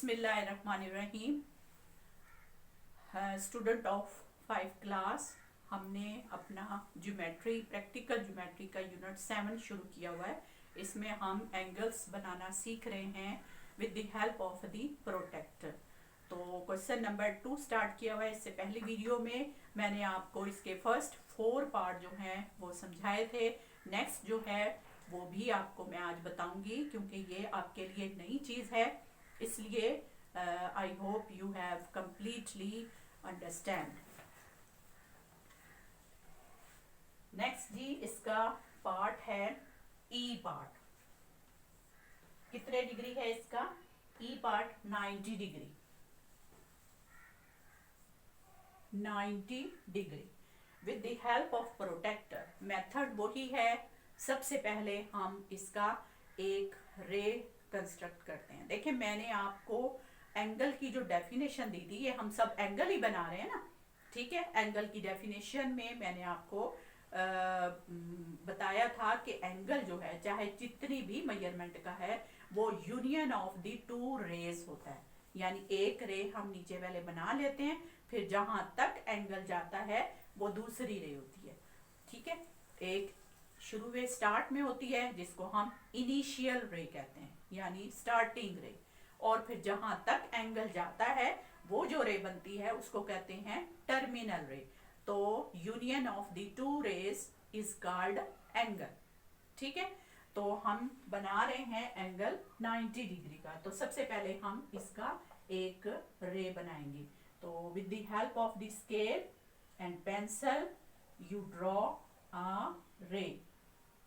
बिस्मिल्लाहिर्रहमानिर्रहीम। Student of 5 class, हमने अपना प्रैक्टिकल ज्योमेट्री का यूनिट 7 शुरू किया हुआ है। इसमें हम एंगल्स बनाना सीख रहे हैं with the help of the protractor. तो क्वेश्चन नंबर 2 स्टार्ट किया हुआ है। इससे पहली वीडियो में मैंने आपको इसके फर्स्ट 4 पार्ट जो हैं वो समझाए थे। नेक्स्ट जो है वो भी आपको मैं आज बताऊंगी, क्योंकि ये आपके लिए एक नई चीज़ है, इसलिए I hope you have completely understand. Next जी, इसका पार्ट है ई पार्ट। कितने डिग्री है इसका? E part 90 degree. 90 degree with the help of protractor. Method वही है। सबसे पहले हम इसका एक रे कंस्ट्रक्ट करते हैं। देखिए, मैंने आपको एंगल की जो डेफिनेशन दी थी, ये हम सब एंगल ही बना रहे हैं ना, ठीक है। एंगल की डेफिनेशन में मैंने आपको बताया था कि एंगल जो है, चाहे जितनी भी मेजरमेंट का है, वो union of the two rays होता है। यानी एक रे हम नीचे वाले बना लेते हैं, फिर जहां तक एंगल जाता है वो दूसरी रे होती है, ठीक है। एक शुरू में स्टार्ट में होती है, जिसको हम इनिशियल रे कहते हैं, यानी स्टार्टिंग रे। और फिर जहां तक एंगल जाता है वो जो रे बनती है उसको कहते हैं टर्मिनल रे। तो union of the two rays is called angle, ठीक है। तो हम बना रहे हैं एंगल 90 डिग्री का। तो सबसे पहले हम इसका एक रे बनाएंगे। तो with the help of the scale and pencil you draw a रे।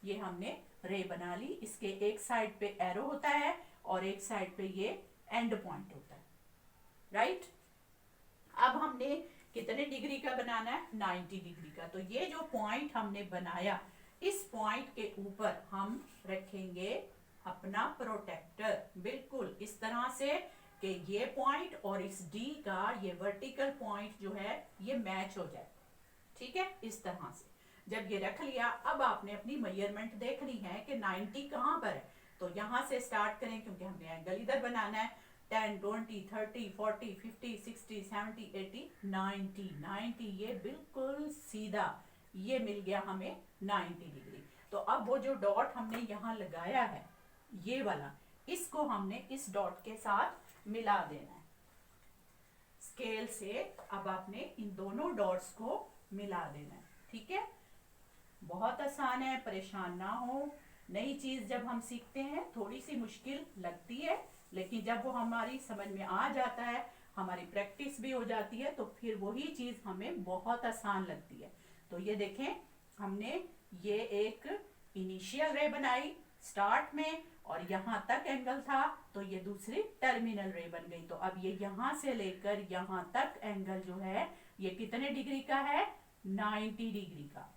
ये हमने रे बना ली। इसके एक साइड पे एरो होता है और एक साइड पे ये एंड पॉइंट होता है, राइट। अब हमने कितने डिग्री का बनाना है? 90 डिग्री का। तो ये जो पॉइंट हमने बनाया, इस पॉइंट के ऊपर हम रखेंगे अपना प्रोटेक्टर, बिल्कुल इस तरह से कि ये पॉइंट और इस डी का ये वर्टिकल पॉइंट जो है ये मैच हो जाए, ठीक है। इस तरह से जब ये रख लिया, अब आपने अपनी मेजरमेंट देखनी है कि 90 कहाँ पर है। तो यहाँ से स्टार्ट करें, क्योंकि हमने एंगल इधर बनाना है। 10, 20, 30, 40, 50, 60, 70, 80, 90। 90 ये बिल्कुल सीधा ये मिल गया हमें 90 डिग्री। तो अब वो जो डॉट हमने यहाँ लगाया है, ये वाला, इसको हमने इस डॉट के साथ मिला देना है स्केल से। अब आपने इन दोनों डॉट्स को मिला देना है, ठीक है। बहुत आसान है, परेशान ना हो। नई चीज जब हम सीखते हैं थोड़ी सी मुश्किल लगती है, लेकिन जब वो हमारी समझ में आ जाता है, हमारी प्रैक्टिस भी हो जाती है, तो फिर वही चीज हमें बहुत आसान लगती है। तो ये देखें, हमने ये एक इनिशियल रे बनाई स्टार्ट में, और यहाँ तक एंगल था, तो ये दूसरी टर्मिनल रे बन गई। तो अब ये यहाँ से लेकर यहाँ तक एंगल जो है ये कितने डिग्री का है? 90 डिग्री का,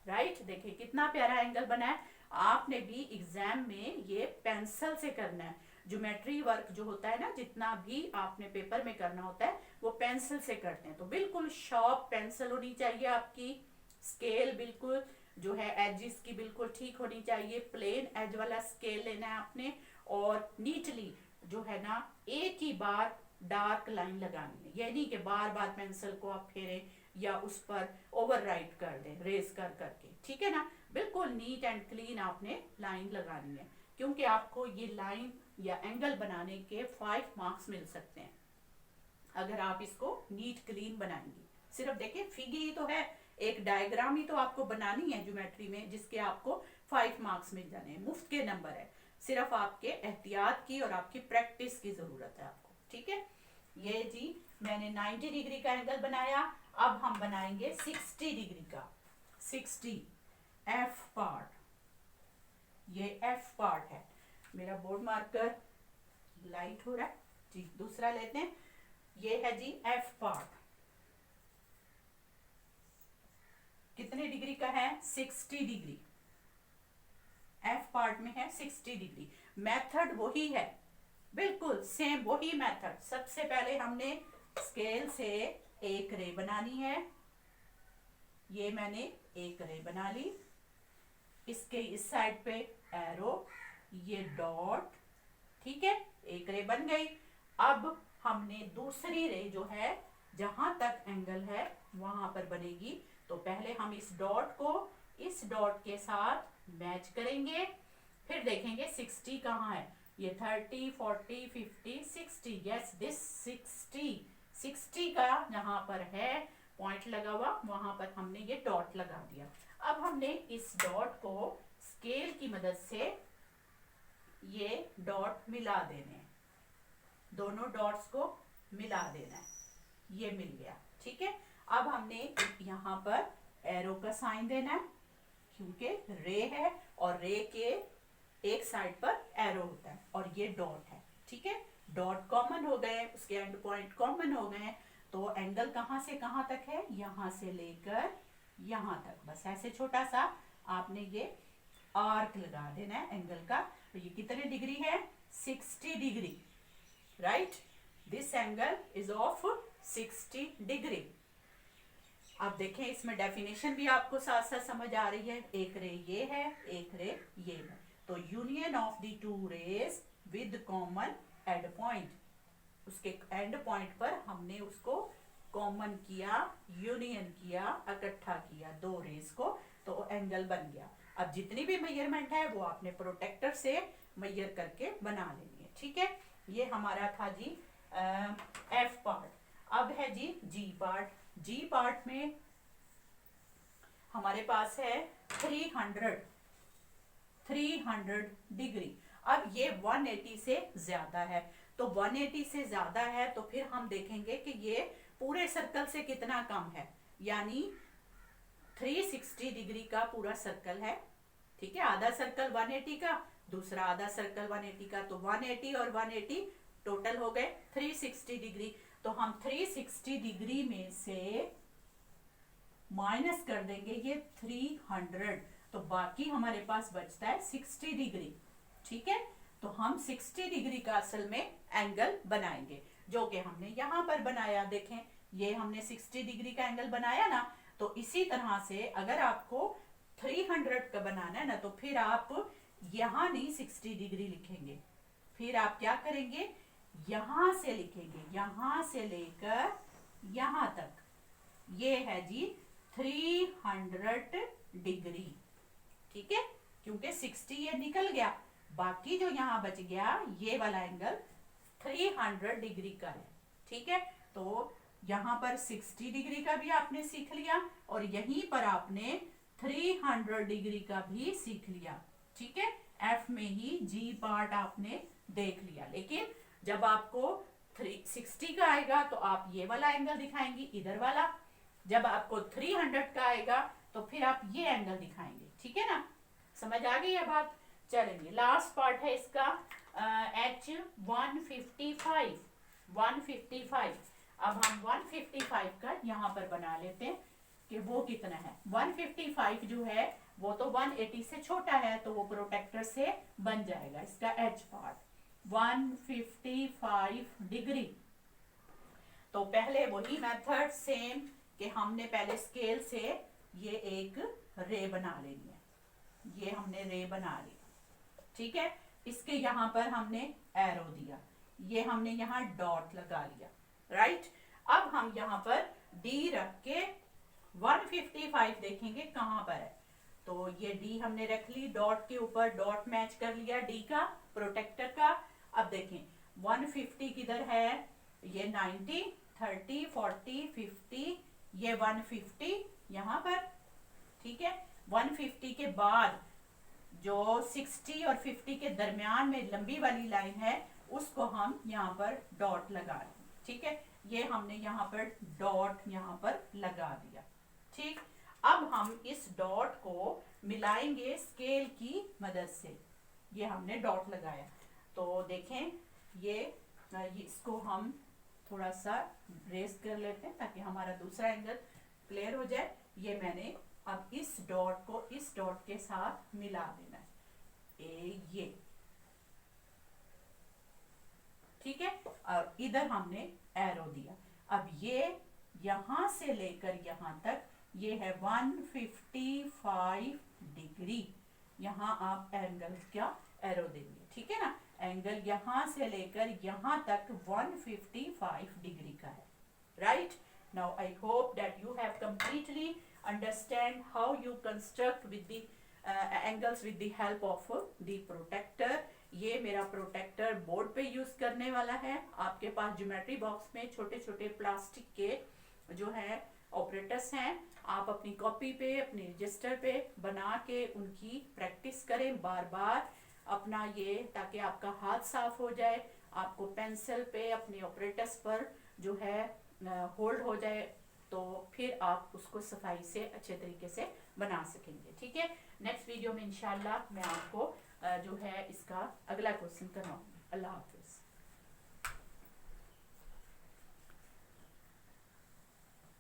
राइट। देखिए कितना प्यारा एंगल बना है। आपने भी एग्जाम में ये पेंसिल से करना है। ज्योमेट्री वर्क जो होता है ना, जितना भी आपने पेपर में करना होता है वो पेंसिल से करते हैं। तो बिल्कुल शार्प पेंसिल होनी चाहिए आपकी। स्केल बिल्कुल जो है एजिस की बिल्कुल ठीक होनी चाहिए। प्लेन एज वाला स्केल लेना है आपने, और नीटली जो है ना एक ही बार डार्क लाइन लगानी है। ये नहीं कि बार बार पेंसिल को आप फेरें या उस पर ओवरराइट कर दें रेस कर करके, ठीक है ना। बिल्कुल नीट एंड क्लीन आपने लाइन लगानी है, क्योंकि आपको ये लाइन या एंगल बनाने के 5 मार्क्स मिल सकते हैं अगर आप इसको नीट क्लीन बनाएंगे। सिर्फ देखिए, फिगर ही तो है, एक डायग्राम ही तो आपको बनानी है ज्योमेट्री में, जिसके आपको 5 मार्क्स मिल जाने हैं। मुफ्त के नंबर है, सिर्फ आपके एहतियात की और आपकी प्रैक्टिस की जरूरत है आपको, ठीक है। ये जी मैंने 90 डिग्री का एंगल बनाया। अब हम बनाएंगे 60 डिग्री का। 60 एफ पार्ट, ये एफ पार्ट है। मेरा बोर्ड मार्कर लाइट हो रहा है जी, दूसरा लेते हैं। ये है जी एफ पार्ट। कितने डिग्री का है? 60 डिग्री। एफ पार्ट में है 60 डिग्री। मेथड वही है, बिल्कुल सेम वही मेथड। सबसे पहले हमने स्केल से एक रे बनानी है। ये मैंने एक रे बना ली। इसके इस साइड पे एरो, ये डॉट, ठीक है, एक रे बन गई। अब हमने दूसरी रे जो है जहां तक एंगल है वहां पर बनेगी। तो पहले हम इस डॉट को इस डॉट के साथ मैच करेंगे, फिर देखेंगे 60 कहाँ है। ये 30, 40, 50, 60, यस दिस 60 का यहाँ पर है पॉइंट लगा हुआ, वहां पर हमने ये डॉट लगा दिया। अब हमने इस डॉट को स्केल की मदद से ये डॉट मिला देने, दोनों डॉट्स को मिला देना है, ये मिल गया। ठीक है, अब हमने यहाँ पर एरो का साइन देना है क्योंकि रे है और रे के एक साइड पर एरो होता है और ये डॉट है। ठीक है, डॉट कॉमन हो गए, उसके एंड पॉइंट कॉमन हो गए, तो एंगल कहाँ से कहाँ तक है, यहाँ से लेकर यहाँ तक, बस ऐसे छोटा सा आपने ये आर्क लगा देना है एंगल का। तो ये कितने डिग्री है, 60 degree, right. This angle is of 60 degree. अब देखें इसमें डेफिनेशन भी आपको साथ साथ समझ आ रही है। एक रे ये है, एक रे ये है, तो union of the two rays with common end point, उसके एंड पॉइंट पर हमने उसको कॉमन किया, यूनियन किया, इकट्ठा किया दो रेज को, तो एंगल बन गया। अब जितनी भी मेजरमेंट है वो आपने प्रोटेक्टर से मेजर करके बना लेनी है। ठीक है, ये हमारा था जी एफ पार्ट। अब है जी जी पार्ट। जी पार्ट में हमारे पास है 300 डिग्री। अब ये 180 से ज्यादा है, तो 180 से ज्यादा है तो फिर हम देखेंगे कि ये पूरे सर्कल से कितना कम है, यानी 360 डिग्री का पूरा सर्कल है। ठीक है, आधा सर्कल 180 का, दूसरा आधा सर्कल 180 का, तो 180 और 180 टोटल हो गए 360 डिग्री। तो हम 360 डिग्री में से माइनस कर देंगे ये 300, तो बाकी हमारे पास बचता है 60 डिग्री। ठीक है, तो हम 60 डिग्री का असल में एंगल बनाएंगे, जो कि हमने यहां पर बनाया। देखें, ये हमने 60 डिग्री का एंगल बनाया ना, तो इसी तरह से अगर आपको 300 का बनाना है ना, तो फिर आप यहां नहीं 60 डिग्री लिखेंगे, फिर आप क्या करेंगे, यहां से लिखेंगे, यहां से लेकर यहां तक, ये है जी 300 डिग्री। ठीक है, क्योंकि 60 ये निकल गया, बाकी जो यहां बच गया ये वाला एंगल 300 डिग्री का है। ठीक है, तो यहां पर 60 डिग्री का भी आपने सीख लिया और यहीं पर आपने 300 डिग्री का भी सीख लिया। ठीक है, एफ में ही जी पार्ट आपने देख लिया, लेकिन जब आपको 360 का आएगा तो आप ये वाला एंगल दिखाएंगी, इधर वाला। जब आपको 300 का आएगा तो फिर आप ये एंगल दिखाएंगे। ठीक है ना, समझ आ गई है बात। चलेंगे, लास्ट पार्ट है इसका H 155। अब हम 155 का यहाँ पर बना लेते हैं कि वो कितना है। 155 जो है वो तो 180 से छोटा है, तो वो प्रोटेक्टर से बन जाएगा इसका H पार्ट 155 डिग्री। तो पहले वही मेथड सेम कि हमने पहले स्केल से ये एक रे बना लेनी है, ये हमने रे बना ली। ठीक है, इसके यहाँ पर हमने एरो दिया, ये हमने यहाँ डॉट लगा लिया, राइट। अब हम यहाँ पर डी रख के 155 देखेंगे कहाँ पर है, तो ये डी हमने रख ली, डॉट के ऊपर डॉट मैच कर लिया डी का, प्रोटेक्टर का। अब देखें 150 किधर है, ये 90, 30, 40, 50, ये 150 यहाँ पर। ठीक है, 150 के बाद जो 60 और 50 के दरमियान में लंबी वाली लाइन है उसको हम यहाँ पर डॉट लगा दें। ठीक है, ये हमने यहाँ पर डॉट यहाँ पर लगा दिया। ठीक, अब हम इस डॉट को मिलाएंगे स्केल की मदद से, ये हमने डॉट लगाया। तो देखें ये इसको हम थोड़ा सा रेस कर लेते हैं ताकि हमारा दूसरा एंगल क्लियर हो जाए। ये मैंने अब इस डॉट को इस डॉट के साथ मिला देना है, ये ठीक है, और इधर हमने एरो दिया। अब ये यहां से लेकर यहां तक ये है 155 डिग्री। यहाँ आप एंगल क्या एरो देंगे, ठीक है ना। एंगल यहाँ से लेकर यहाँ तक 155 डिग्री का है, right. Now I hope that you have completely understand how you construct with the angles with the help of the protector। ये मेरा प्रोटेक्टर बोर्ड पे यूज करने वाला है। आपके पास ज्योमेट्री बॉक्स में छोटे छोटे प्लास्टिक के जो है ऑपरेटर्स हैं, आप अपनी कॉपी पे अपने रजिस्टर पे बना के उनकी प्रैक्टिस करें बार बार अपना ये, ताकि आपका हाथ साफ हो जाए, आपको पेंसिल पे अपने ऑपरेटर्स पर जो है होल्ड हो जाए, तो फिर आप उसको सफाई से अच्छे तरीके से बना सकेंगे, ठीक है। नेक्स्ट वीडियो में इंशाल्लाह मैं आपको जो है इसका अगला क्वेश्चन करवाऊंगी। अल्लाह हाफिज।